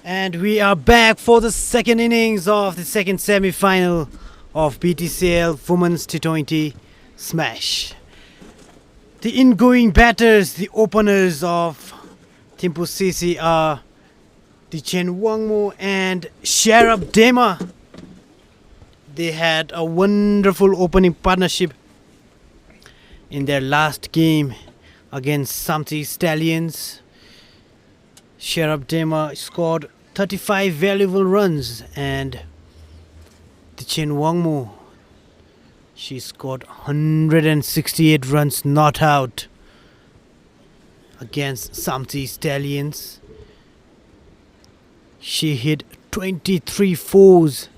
And we are back for the second innings of the second semi-final of BTCL Women's T20 Smash. The ingoing batters, the openers of Thimphu CC are Chen Wangmo and Sharab Dema. They had a wonderful opening partnership in their last game against Samti Stallions. Sharab Dema scored 35 valuable runs and Chen Wangmo, she scored 168 runs not out against Samti Stallions. She hit 23 fours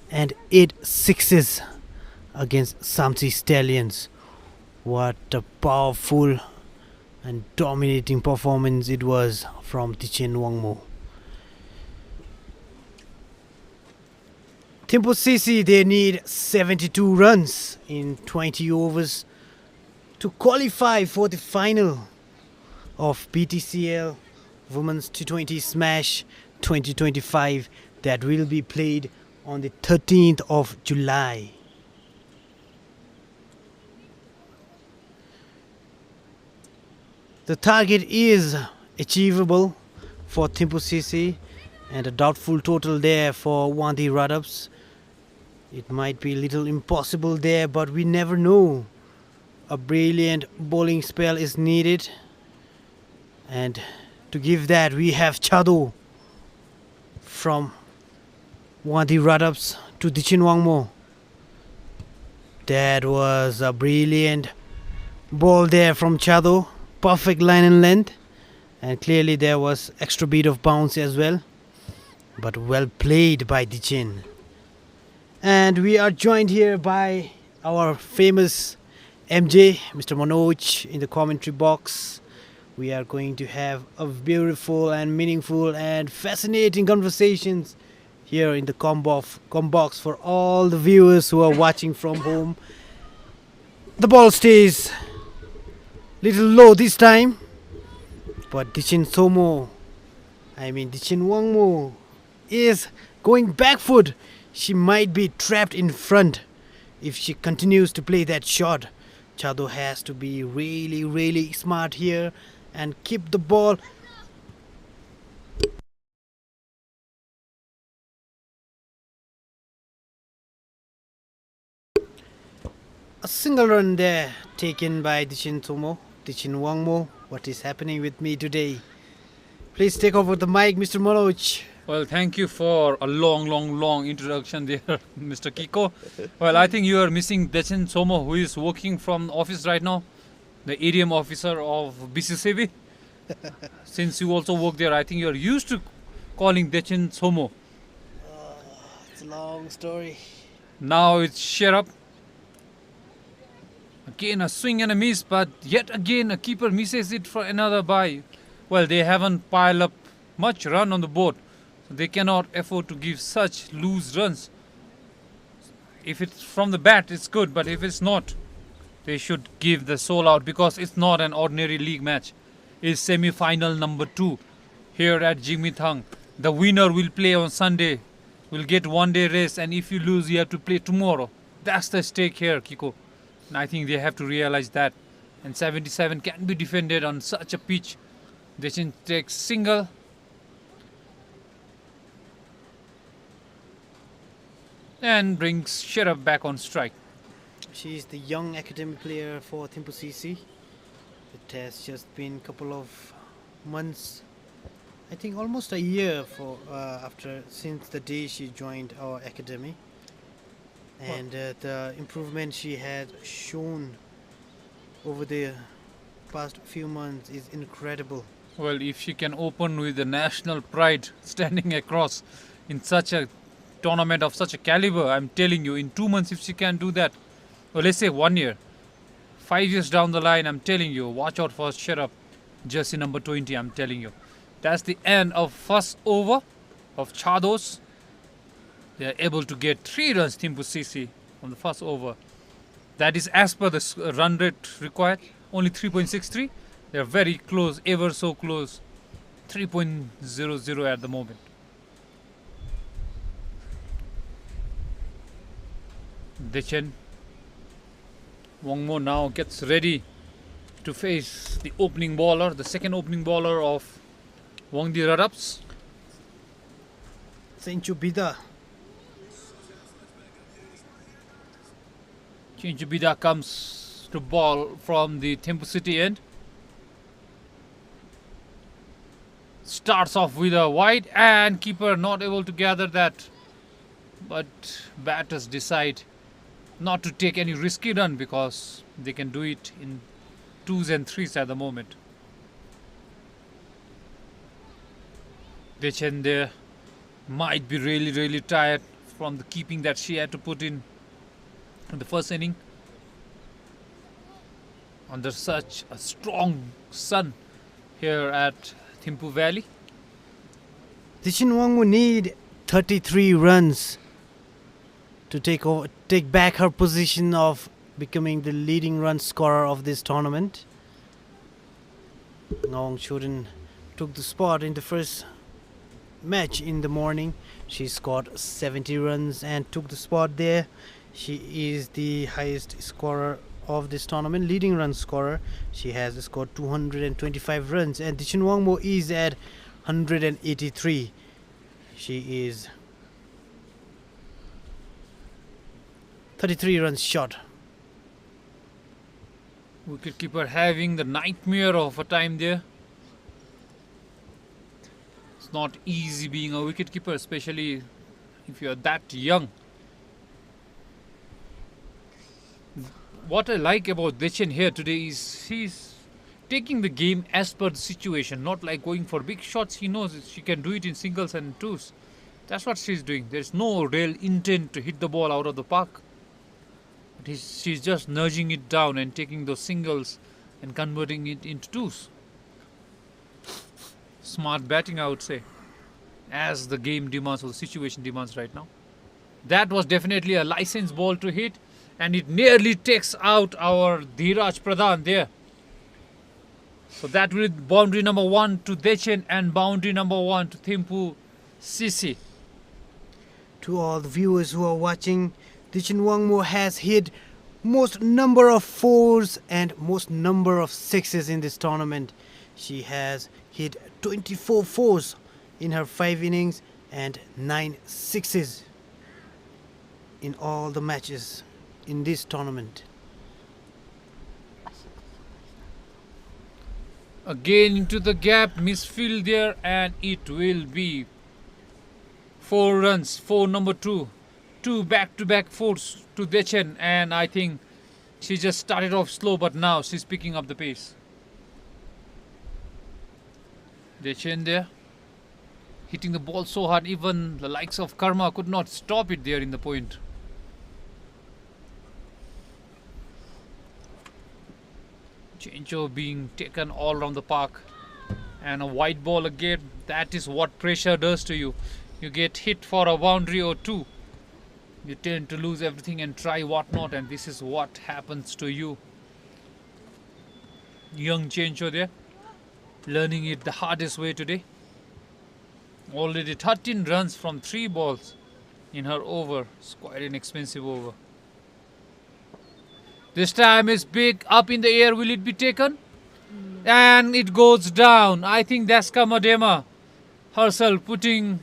and 8 sixes against Samti Stallions. What a powerful and dominating performance it was from Chen Wangmo. Thimphu CC, they need 72 runs in 20 overs to qualify for the final of BTCL Women's T20 Smash 2025 that will be played on the 13th of July. The target is achievable for Thimphu CC and a doubtful total there for Wangdue Radaps. It might be a little impossible there, but we never know. A brilliant bowling spell is needed, and to give that we have Chado from Wangdue Radaps to Chen Wangmo. That was a brilliant ball there from Chado. Perfect line and length, and clearly there was extra beat of bounce as well, but well played by Chen. And we are joined here by our famous MJ, Mr. Manoj, in the commentary box. We are going to have a beautiful and meaningful and fascinating conversations here in the combox for all the viewers who are watching from home. The ball stays little low this time, but Chen Wangmo is going back foot. She might be trapped in front if she continues to play that shot. Chado has to be really smart here and keep the ball. A single run there taken by Chen Wangmo. What is happening with me today? Please take over the mic, Mr. Manoj. Well, thank you for a long introduction there, Mr. Kiko. Well, I think you are missing Dechen Somo, who is working from office right now, the ADM officer of BCCB. Since you also work there, I think you are used to calling Dechen Somo. It's a long story. Now it's Sharab. Again a swing and a miss, but yet again a keeper misses it for another bye. Well, they haven't piled up much run on the board. They cannot afford to give such loose runs. If it's from the bat, it's good, but if it's not, they should give the soul out, because it's not an ordinary league match. It's semi-final number 2 here at Jigmethang. The winner will play on Sunday, will get 1 day rest, and if you lose, you have to play tomorrow. That's the stake here, Kiko. And I think they have to realize that. And 77 can be defended on such a pitch. Dechen takes single. And brings Sharab back on strike. She's the young academy player for Thimphu CC. It has just been a couple of months, I think almost a year since the day she joined our academy. And the improvement she had shown over the past few months is incredible. Well, if she can open with the national pride standing across in such a tournament of such a caliber, I'm telling you, in 2 months if she can do that, well, let's say 1 year, 5 years down the line, I'm telling you, watch out for Sharab, jersey number 20, I'm telling you. That's the end of first over of Chados. They are able to get 3 runs, Thimphu CC, on the first over. That is as per the run rate required, only 3.63. They are very close, ever so close. 3.00 at the moment. Dechen Wangmo now gets ready to face the opening bowler, the second opening bowler of Wangdue Radaps. Senchu Bida. Chinchu Bida comes to ball from the Thimphu City end. Starts off with a wide and keeper not able to gather that. But batters decide not to take any risky run because they can do it in 2s and 3s at the moment. Dechen there might be really tired from the keeping that she had to put in the first inning. Under such a strong sun here at Thimphu Valley. Dichin Wangmu need 33 runs to take back her position of becoming the leading run scorer of this tournament. Ngawang Choden took the spot in the first match in the morning. She scored 70 runs and took the spot there. She is the highest scorer of this tournament, leading run scorer. She has scored 225 runs and Dichin Wangmo is at 183. She is 33 runs short. Wicketkeeper having the nightmare of a time there. It's not easy being a wicketkeeper, especially if you're that young. What I like about Dechen here today is he's taking the game as per the situation, not like going for big shots. He knows she can do it in singles and twos. That's what she's doing. There's no real intent to hit the ball out of the park. But she's just nudging it down and taking those singles and converting it into twos. Smart batting, I would say, as the game demands or the situation demands right now. That was definitely a licensed ball to hit, and it nearly takes out our Dhiraj Pradhan there. So that will be boundary number 1 to Dechen and boundary number 1 to Thimphu CC. To all the viewers who are watching, Dichin Wangmo has hit most number of 4s and most number of 6s in this tournament. She has hit 24 4s in her 5 innings and 9 6s in all the matches in this tournament. Again into the gap, misfield there, and it will be 4 runs, 4 number 2. 2 back-to-back 4s to Dechen, and I think she just started off slow, but now she's picking up the pace. Dechen there, hitting the ball so hard, even the likes of Karma could not stop it there in the point. Chencho being taken all around the park, and a wide ball again. That is what pressure does to you. You get hit for a boundary or 2, you tend to lose everything and try whatnot, and this is what happens to you. Young Chencho there, learning it the hardest way today. Already 13 runs from 3 balls in her over. It's quite an expensive over. This time is big, up in the air. Will it be taken? And it goes down. I think that's Kamadema herself putting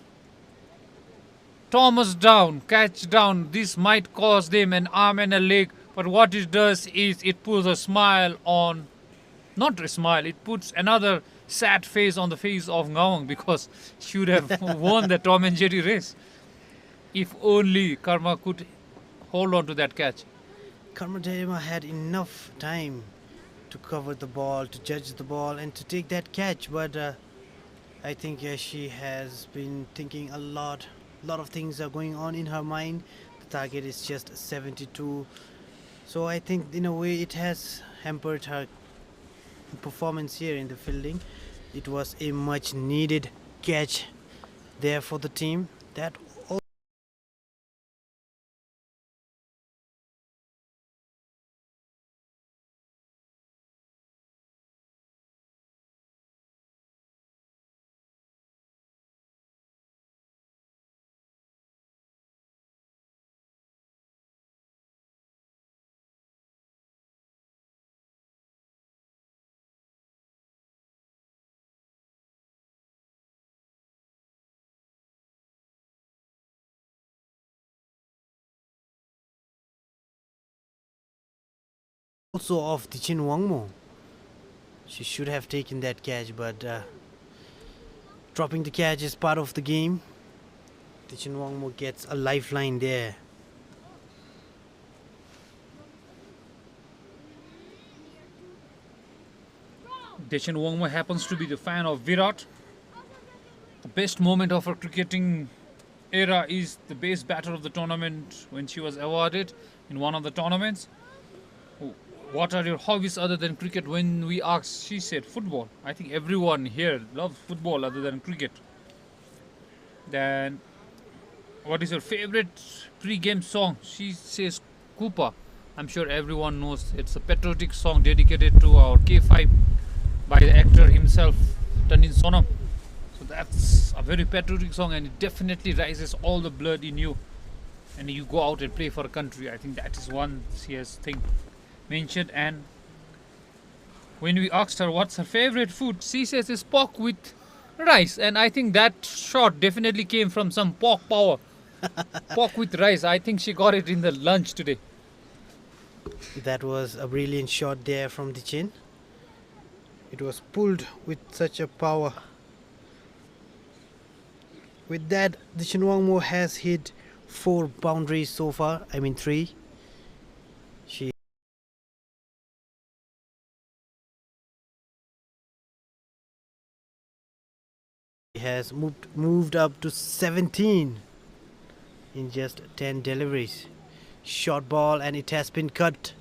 Thomas down, catch down. This might cost them an arm and a leg, but what it does is it puts a smile on, not a smile, it puts another sad face on the face of Ngawang, because she would have won the Tom and Jerry race if only Karma could hold on to that catch. Karma Dema had enough time to cover the ball, to judge the ball, and to take that catch, but I think she has been thinking a lot of things are going on in her mind. The target is just 72, so I think in a way it has hampered her performance here in the fielding. It was a much needed catch there for the team. That Also of Tichin Wangmo. She should have taken that catch, but dropping the catch is part of the game. Tichin Wangmo gets a lifeline there. Deshan Wongma happens to be the fan of Virat. The best moment of her cricketing era is the best batter of the tournament when she was awarded in one of the tournaments. What are your hobbies other than cricket? When we asked, she said football. I think everyone here loves football other than cricket. Then, what is your favorite pre-game song? She says Koopa. I'm sure everyone knows it's a patriotic song dedicated to our K5 by the actor himself, Tandin Sonam. So that's a very patriotic song, and it definitely rises all the blood in you. And you go out and play for a country. I think that is one serious thing mentioned. And when we asked her what's her favorite food, she says it's pork with rice. And I think that shot definitely came from some pork power. Pork with rice. I think she got it in the lunch today. That was a brilliant shot there from Tichin. It was pulled with such a power. With that, Tichin Wangmo has hit 4 boundaries so far. I mean 3. She has moved up to 17 in just 10 deliveries. Short ball, and it has been cut.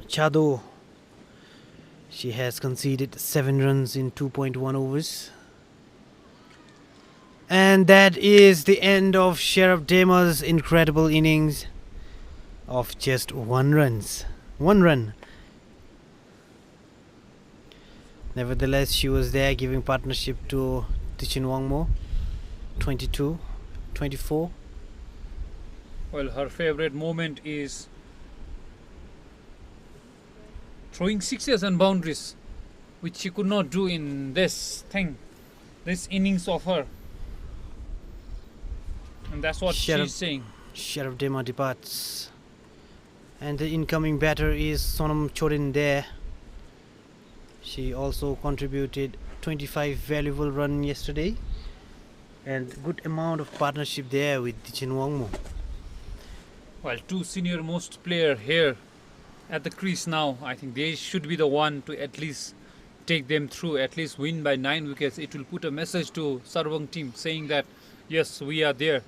Chado, she has conceded 7 runs in 2.1 overs. And that is the end of Sheriff Dema's incredible innings of just 1 run. Nevertheless, she was there giving partnership to Tichin Wangmo. 22, 24. Well, her favorite moment is throwing sixes and boundaries, which she could not do in this innings of her. And that's what she's saying. Sheriff Dema departs. And the incoming batter is Sonam Chorin there. She also contributed 25 valuable runs yesterday. And good amount of partnership there with Tichin Wangmo. Well, 2 senior most player here at the crease now. I think they should be the one to at least take them through, at least win by 9 wickets. It will put a message to Sarvang team saying that yes, we are there.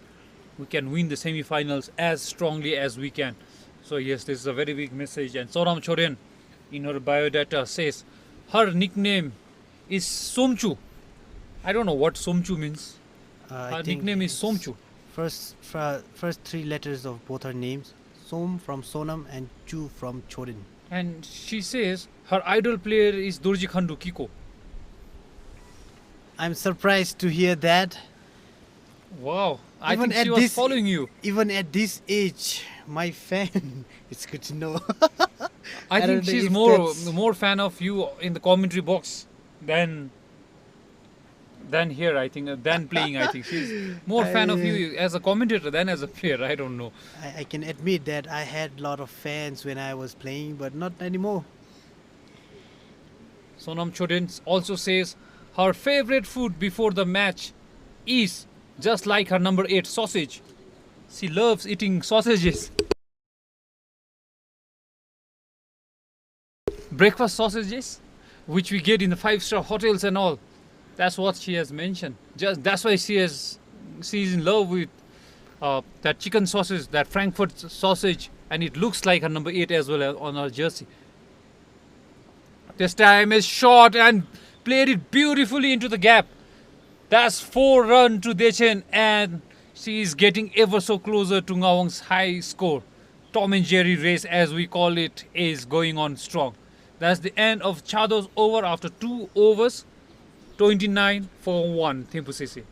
We can win the semi-finals as strongly as we can. So yes, this is a very big message. And Sonam Choren in her biodata says her nickname is Somchu. I don't know what Somchu means. Her nickname is Somchu. First 3 letters of both her names. Som from Sonam and Chu from Chorin. And she says her idol player is Dorji Khandu Kiko. I'm surprised to hear that. Wow, I think she was following you. Even at this age, my fan. It's good to know. I think she's more fan of you in the commentary box than here. I think than playing. I think she's more fan of you as a commentator than as a player. I don't know. I can admit that I had a lot of fans when I was playing, but not anymore. Sonam Chodin also says her favorite food before the match is just like her number 8 sausage. She loves eating sausages. Breakfast sausages, which we get in the 5-star hotels and all. That's what she has mentioned. That's why she's in love with that chicken sausage, that Frankfurt sausage, and it looks like her number 8 as well on her jersey. This time is short and played it beautifully into the gap. That's 4 runs to Dechen, and she is getting ever so closer to Ngawang's high score. Tom and Jerry race, as we call it, is going on strong. That's the end of Chado's over after 2 overs. 29 for 1, Thimphu CC.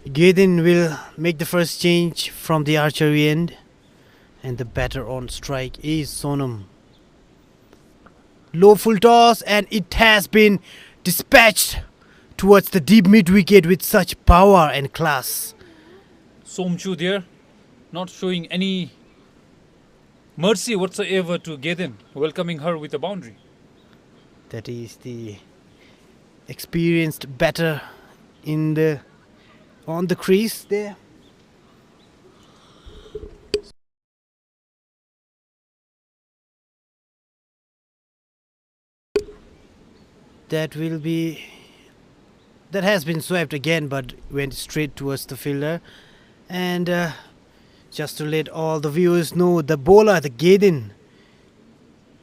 Gaden will make the first change from the archery end, and the batter on strike is Sonam. Low full toss, and it has been dispatched towards the deep mid wicket with such power and class. Somchu there, not showing any mercy whatsoever to Gaden, welcoming her with a boundary. That is the experienced batter on the crease there. That has been swept again, but went straight towards the fielder. And just to let all the viewers know, the bowler, the Gaden,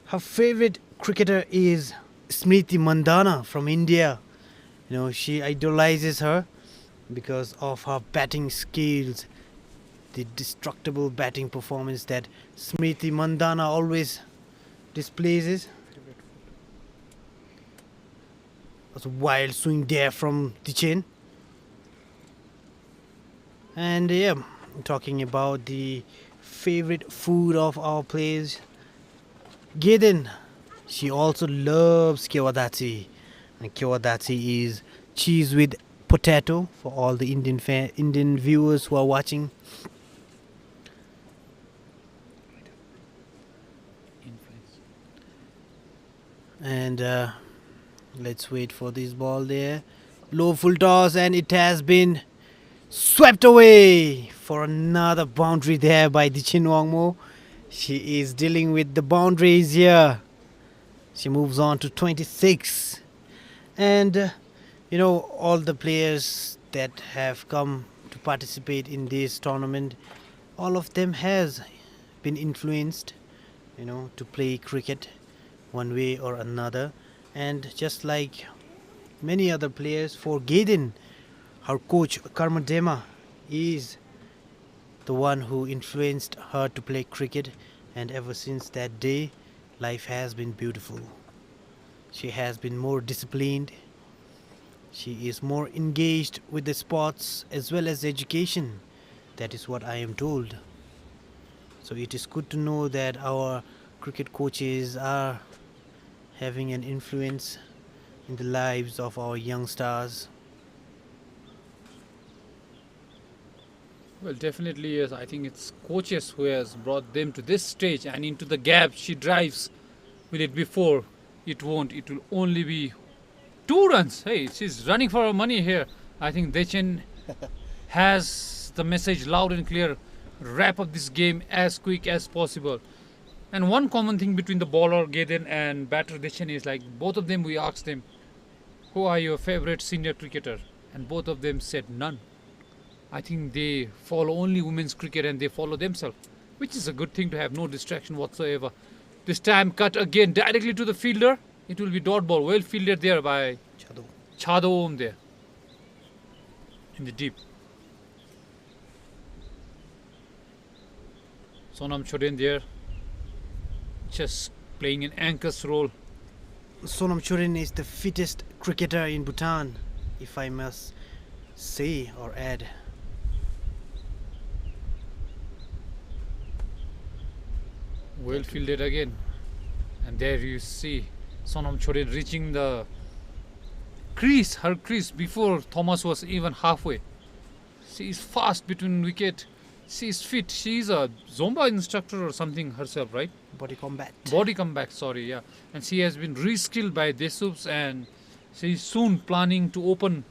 her favorite cricketer is Smriti Mandhana from India. She idolizes her because of her batting skills, the destructible batting performance that Smriti Mandhana always displays. Was a wild swing there from Tichin. And yeah, talking about the favorite food of our players, Gaden, she also loves kewadati. And kewadati is cheese with potato for all the Indian viewers who are watching. And let's wait for this ball there. Low full toss, and it has been swept away for another boundary there by Dichin Wangmo. She is dealing with the boundaries here. She moves on to 26. And all the players that have come to participate in this tournament, all of them has been influenced, to play cricket one way or another. And just like many other players, for Gaden, her coach Karmadema is the one who influenced her to play cricket, and ever since that day, life has been beautiful. She has been more disciplined. She is more engaged with the sports as well as education. That is what I am told. So it is good to know that our cricket coaches are having an influence in the lives of our young stars. Well, definitely yes. I think it's coaches who has brought them to this stage and into the gap she drives with it before. It won't. It will only be 2 runs. Hey, she's running for her money here. I think Dechen has the message loud and clear. Wrap up this game as quick as possible. And one common thing between the bowler Gaden and batter Dechen is like both of them, we asked them, who are your favorite senior cricketer? And both of them said none. I think they follow only women's cricket and they follow themselves, which is a good thing to have no distraction whatsoever. This time cut again directly to the fielder. It will be dot ball. Well fielded there by Chado Om there in the deep. Sonam Choden there, just playing an anchor's role. Sonam Churin is the fittest cricketer in Bhutan, if I must say or add. Well fielded again. And there you see Sonam Choden reaching the crease, her crease, before Thomas was even halfway. She is fast between wicket. She is fit. She is a Zumba instructor or something herself, right? Body combat. Body comeback, sorry, yeah. And she has been reskilled by Desups, and she is soon planning to open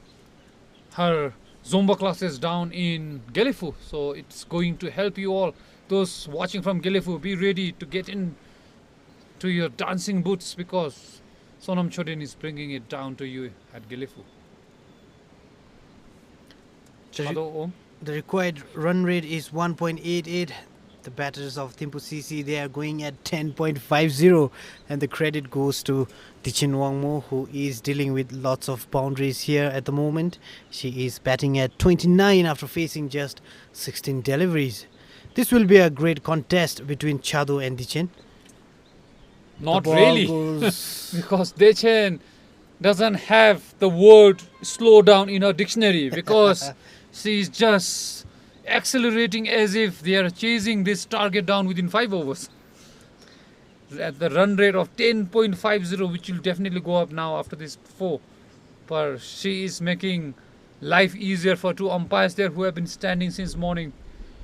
her Zumba classes down in Gelifu. So it's going to help you all. Those watching from Gelifu, be ready to get in to your dancing boots, because Sonam Choden is bringing it down to you at Gelifu. Chado Om. The required run rate is 1.88. The batters of Thimphu CC, they are going at 10.50, and the credit goes to Dichin Wangmo, who is dealing with lots of boundaries here at the moment. She is batting at 29 after facing just 16 deliveries. This will be a great contest between Chado and Dichin. Not really, because Dechen doesn't have the word slow down in her dictionary, because She is just accelerating as if they are chasing this target down within 5 overs. At the run rate of 10.50, which will definitely go up now after this 4. But she is making life easier for two umpires there who have been standing since morning.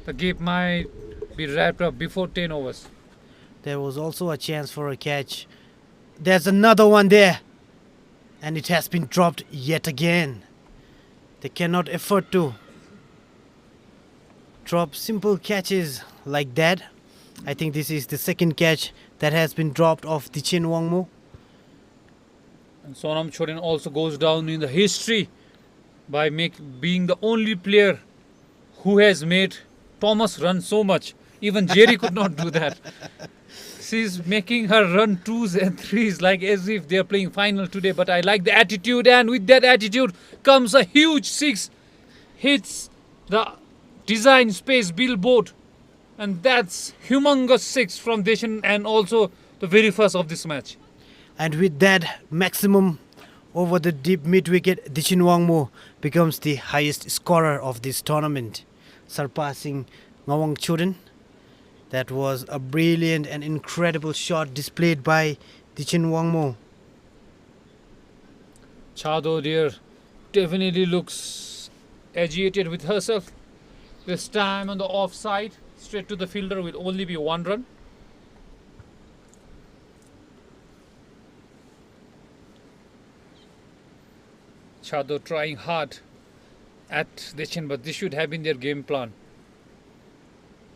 The game might be wrapped up before 10 overs. There was also a chance for a catch. There's another one there. And it has been dropped yet again. They cannot afford to drop simple catches like that. I think this is the second catch that has been dropped off Dichin Wangmu. And Sonam Chorin also goes down in the history by being the only player who has made Thomas run so much. Even Jerry could not do that. She's making her run 2s and 3s like as if they're playing final today. But I like the attitude, and with that attitude comes a huge 6. Hits the design space billboard. And that's humongous 6 from Deshan, and also the very first of this match. And with that maximum over the deep mid-wicket, Dichin Wangmu becomes the highest scorer of this tournament, surpassing Ngawang Chorin. That was a brilliant and incredible shot displayed by Dichin Wangmu. Chado dear definitely looks agitated with herself. This time on the offside, straight to the fielder, will only be 1 run. Chado trying hard at Deshan, but this should have been their game plan.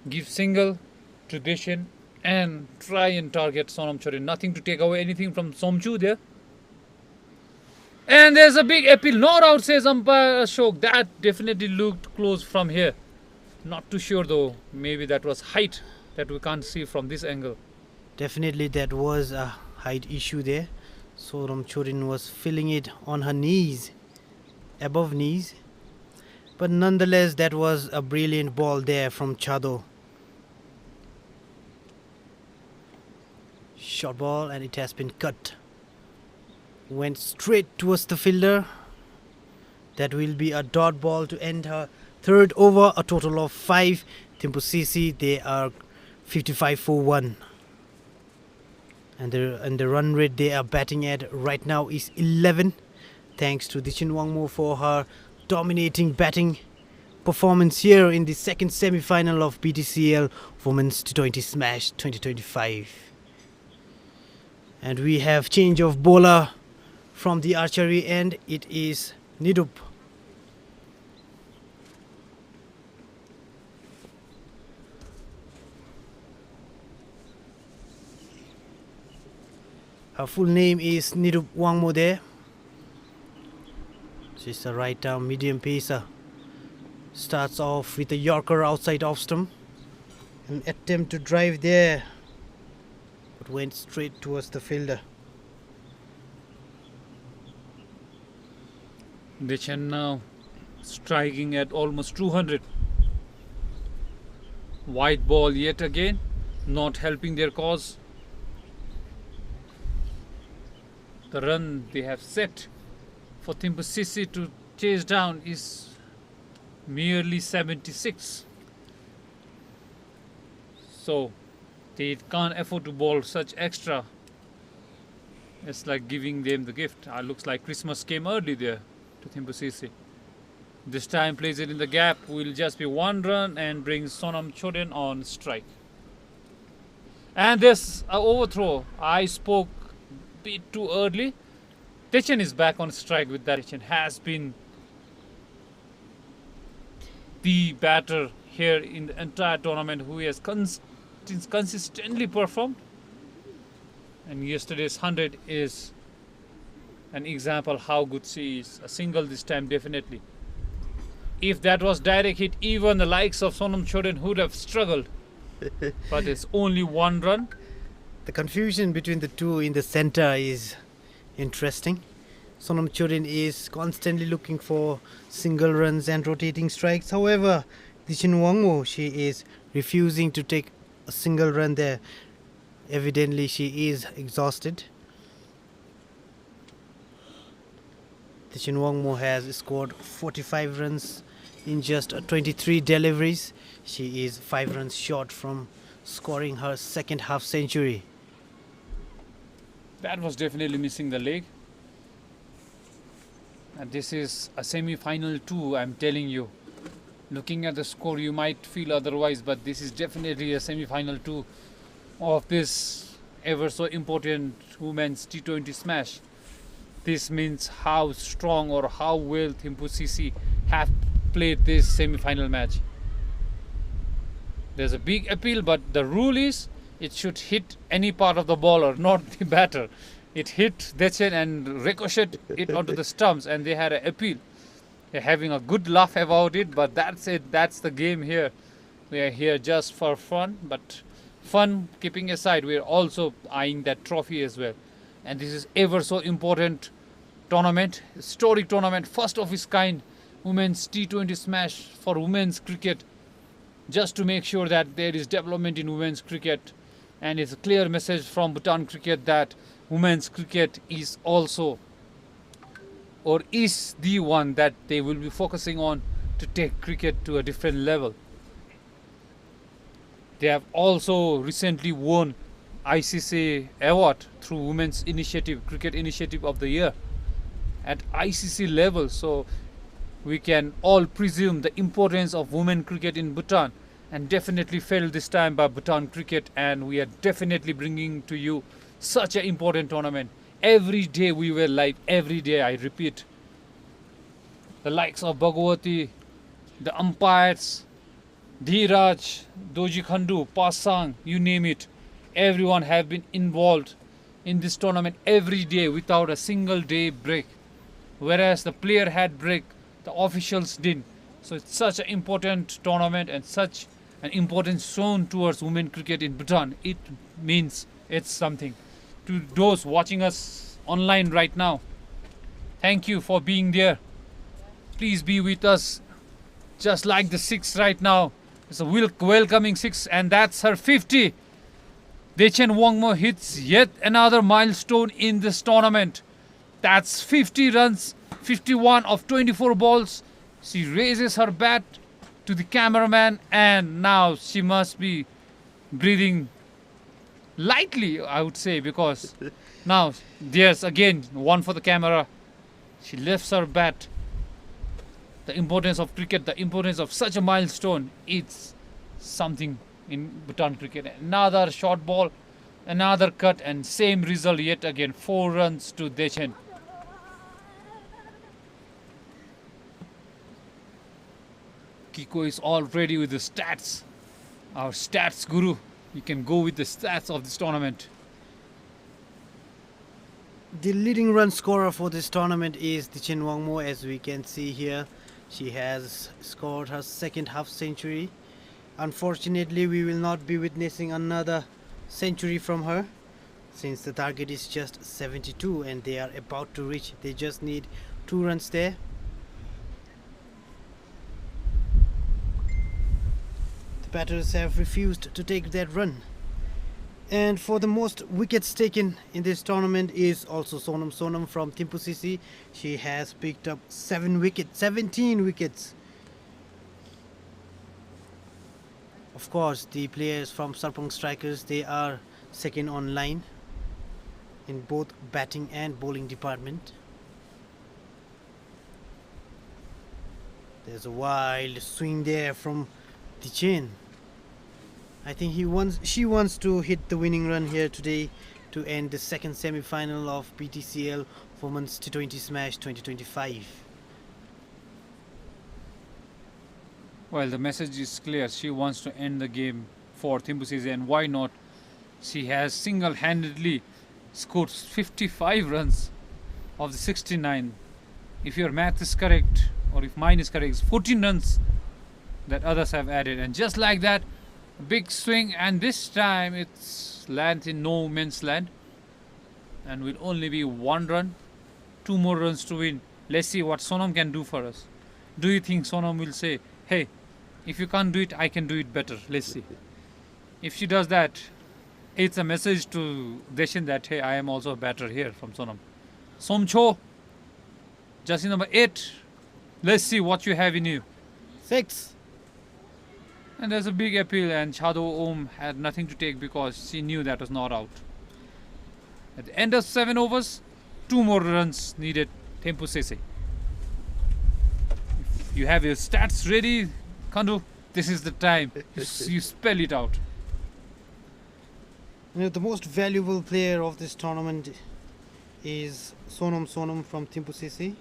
Give single to Deshan and try and target Sonam Chorin. Nothing to take away anything from Somchu there. And there's a big appeal. Not out, says umpire Ashok. That definitely looked close from here. Not too sure though. Maybe that was height that we can't see from this angle. Definitely that was a height issue there. Sonam Chorin was feeling it on her knees, above knees. But nonetheless, that was a brilliant ball there from Chado. Short ball, and it has been cut. Went straight towards the fielder. That will be a dot ball to end her third over. A total of 5. Thimphu CC, they are 55 for 1. And the run rate they are batting at right now is 11. Thanks to Dichin Wangmu for her dominating batting performance here in the second semi-final of BTCL Women's T20 Smash 2025. And we have change of bowler from the archery end. It is Nidup. Her full name is Nidup Wangmu there. She's a right arm medium pacer. Starts off with a Yorker outside off stump. An attempt to drive there, but went straight towards the fielder. Deshan now striking at almost 200. White ball yet again, not helping their cause. The run they have set for Thimphu CC to chase down is merely 76. So they can't afford to bowl such extra. It's like giving them the gift. Looks like Christmas came early there to Thimphu CC. This time plays it in the gap. Will just be 1 run and brings Sonam Chorin on strike. And there's an overthrow. I spoke a bit too early. Deshan is back on strike with that. Deshan has been the batter here in the entire tournament who has consistently performed. And yesterday's 100 is an example how good she is. A single this time definitely. If that was direct hit, even the likes of Sonam Chorin would have struggled. But it's only 1 run. The confusion between the two in the center is interesting. Sonam Chorin is constantly looking for single runs and rotating strikes. However, Dichin Wangmu, she is refusing to take a single run there. Evidently, she is exhausted. Dichin Wangmu has scored 45 runs in just 23 deliveries. She is 5 runs short from scoring her second half century. That was definitely missing the leg. And this is a semi-final too, I'm telling you. Looking at the score, you might feel otherwise, but this is definitely a semi-final too of this ever so important women's T20 smash. This means how strong or how well Thimphu CC have played this semi-final match. There's a big appeal, but the rule is it should hit any part of the bowler, not the batter. It hit Dechen and ricocheted it onto the stumps, and they had an appeal. They're having a good laugh about it, but that's it. That's the game here. We are here just for fun, but fun keeping aside, we are also eyeing that trophy as well. And this is ever so important tournament, historic tournament, first of its kind, women's T20 smash for women's cricket, just to make sure that there is development in women's cricket. And it's a clear message from Bhutan cricket that women's cricket is also, or is the one that they will be focusing on to take cricket to a different level. They have also recently won ICC award through Women's Initiative, Cricket Initiative of the Year at ICC level. So we can all presume the importance of women cricket in Bhutan, and definitely felt this time by Bhutan cricket, and we are definitely bringing to you such an important tournament. Every day we were live, every day, I repeat. The likes of Bhagwati, the umpires, Dhiraj, Doji Khandu, Pasang, you name it. Everyone have been involved in this tournament every day without a single day break. Whereas the player had break, the officials didn't. So it's such an important tournament and such an important zone towards women cricket in Bhutan. It means it's something. To those watching us online right now, thank you for being there. Please be with us, just like the 6 right now. It's a welcoming 6, and that's her 50. Dechen Wangmo hits yet another milestone in this tournament. That's 50 runs, 51 of 24 balls. She raises her bat to the cameraman, and now she must be breathing lightly, I would say, because now there's again one for the camera. She lifts her bat. The importance of cricket, the importance of such a milestone, it's something in Bhutan cricket. Another short ball, another cut, and same result yet again. 4 runs to Dechen. Kiko is all ready with the stats. Our stats guru. You can go with the stats of this tournament. The leading run scorer for this tournament is Dechen Wangmo, as we can see here. She has scored her second half century. Unfortunately, we will not be witnessing another century from her, since the target is just 72 and they are about to reach. They just need 2 runs there. The batters have refused to take that run. And for the most wickets taken in this tournament is also Sonam from Thimphu CC. She has picked up 17 wickets. Of course, the players from Sarpong Strikers, they are second on line in both batting and bowling department. There's a wild swing there from Dechen. I think she wants to hit the winning run here today to end the second semi-final of BTCL Women's T20 Smash 2025. Well, the message is clear. She wants to end the game for Thimphu CC, and why not? She has single-handedly scored 55 runs of the 69. If your math is correct, or if mine is correct, it's 14 runs that others have added. And just like that, big swing, and this time it's lands in no man's land and will only be 1 run. 2 more runs to win. Let's see what Sonam can do for us. Do you think Sonam will say, hey, if you can't do it, I can do it better? Let's see. If she does that, it's a message to Dechen that, hey, I am also a batter here from Sonam. Somcho, jersey number 8. Let's see what you have in you. 6. And there's a big appeal, and Chado Om had nothing to take because she knew that was not out. At the end of 7 overs, 2 more runs needed. Thimphu CC. If you have your stats ready, Kandu, this is the time. You spell it out. The most valuable player of this tournament is Sonam from Thimphu CC.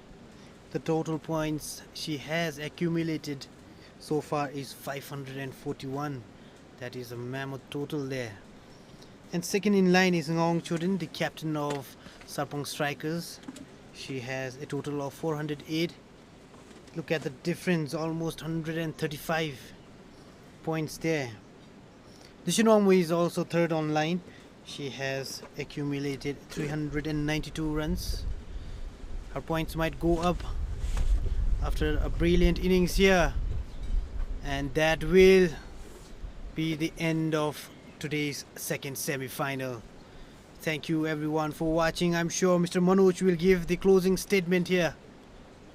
The total points she has accumulated so far is 541. That is a mammoth total there. And second in line is Ngong Chodin, the captain of Sarpong Strikers. She has a total of 408. Look at the difference, almost 135 points there. Dishin Wangmui is also third on line. She has accumulated 392 runs. Her points might go up after a brilliant innings here. And that will be the end of today's second semi-final. Thank you everyone for watching. I'm sure Mr. Manoj will give the closing statement here.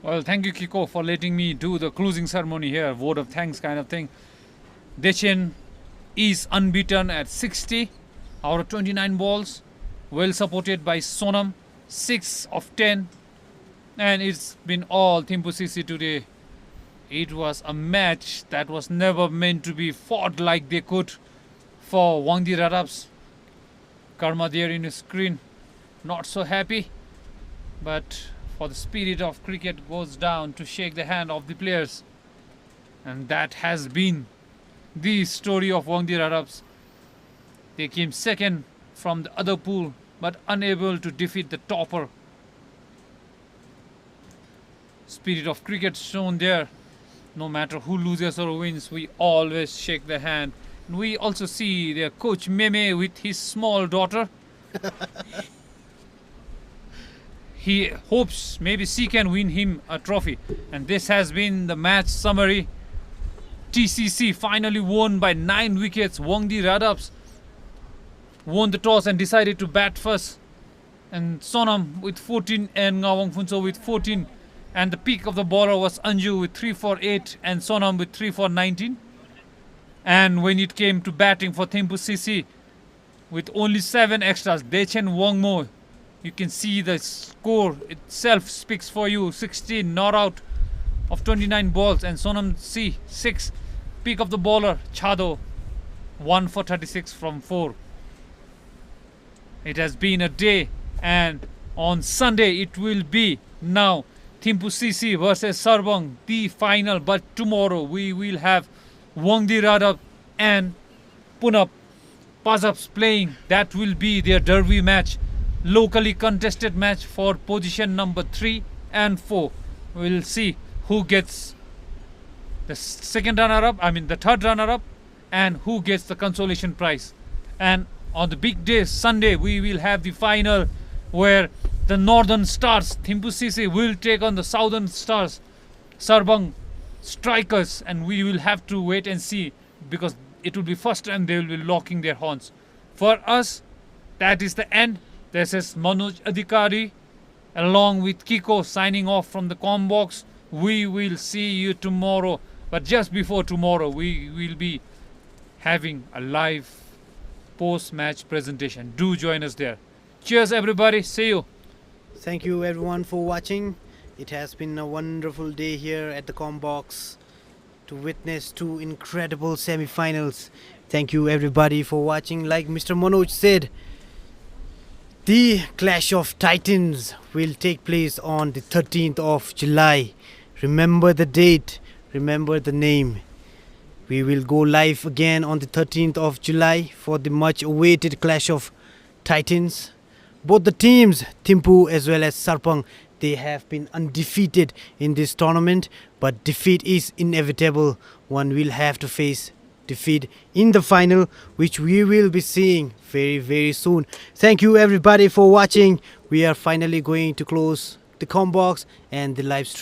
Well, thank you, Kiko, for letting me do the closing ceremony here. Vote of thanks kind of thing. Dechen is unbeaten at 60 out of 29 balls. Well supported by Sonam, 6 of 10. And it's been all Thimphu CC today. It was a match that was never meant to be fought like they could for Wangdue Radaps. Karma there in his screen. Not so happy. But for the spirit of cricket goes down to shake the hand of the players. And that has been the story of Wangdue Radaps. They came second from the other pool but unable to defeat the topper. Spirit of cricket shown there. No matter who loses or wins, we always shake the hand. And we also see their coach Meme with his small daughter. He hopes maybe she can win him a trophy. And this has been the match summary. TCC finally won by 9 wickets. Wangdue Radaps won the toss and decided to bat first. And Sonam with 14 and Ngawang Phunso with 14. And the peak of the bowler was Anju with 3 for 8 and Sonam with 3 for 19. And when it came to batting for Thimphu CC, with only 7 extras, Dechen Wangmo, you can see the score itself speaks for you. 16 not out of 29 balls, and Sonam C 6. Peak of the bowler Chado 1 for 36 from 4. It has been a day, and on Sunday it will be now Thimphu CC versus Sarbang, the final. But tomorrow we will have Wangdue Radaps and Punab Pazaps playing. That will be their derby match, locally contested match for position number 3 and 4. We'll see who gets the second runner-up, the third runner-up, and who gets the consolation prize. And on the big day, Sunday, we will have the final where the Northern Stars, Thimphu CC, will take on the Southern Stars, Sarbang Strikers, and we will have to wait and see, because it will be first time they will be locking their horns. For us, that is the end. This is Manoj Adhikari along with Kiko signing off from the com box. We will see you tomorrow, but just before tomorrow we will be having a live post-match presentation. Do join us there. Cheers everybody, see you. Thank you everyone for watching. It has been a wonderful day here at the com box to witness 2 incredible semi-finals. Thank you everybody for watching. Like Mr. Manoj said, the Clash of Titans will take place on the 13th of July. Remember the date, remember the name. We will go live again on the 13th of July for the much awaited Clash of Titans. Both the teams, Thimphu as well as Sarpang, they have been undefeated in this tournament, but defeat is inevitable. One will have to face defeat in the final, which we will be seeing very, very soon. Thank you everybody for watching. We are finally going to close the com box and the live stream.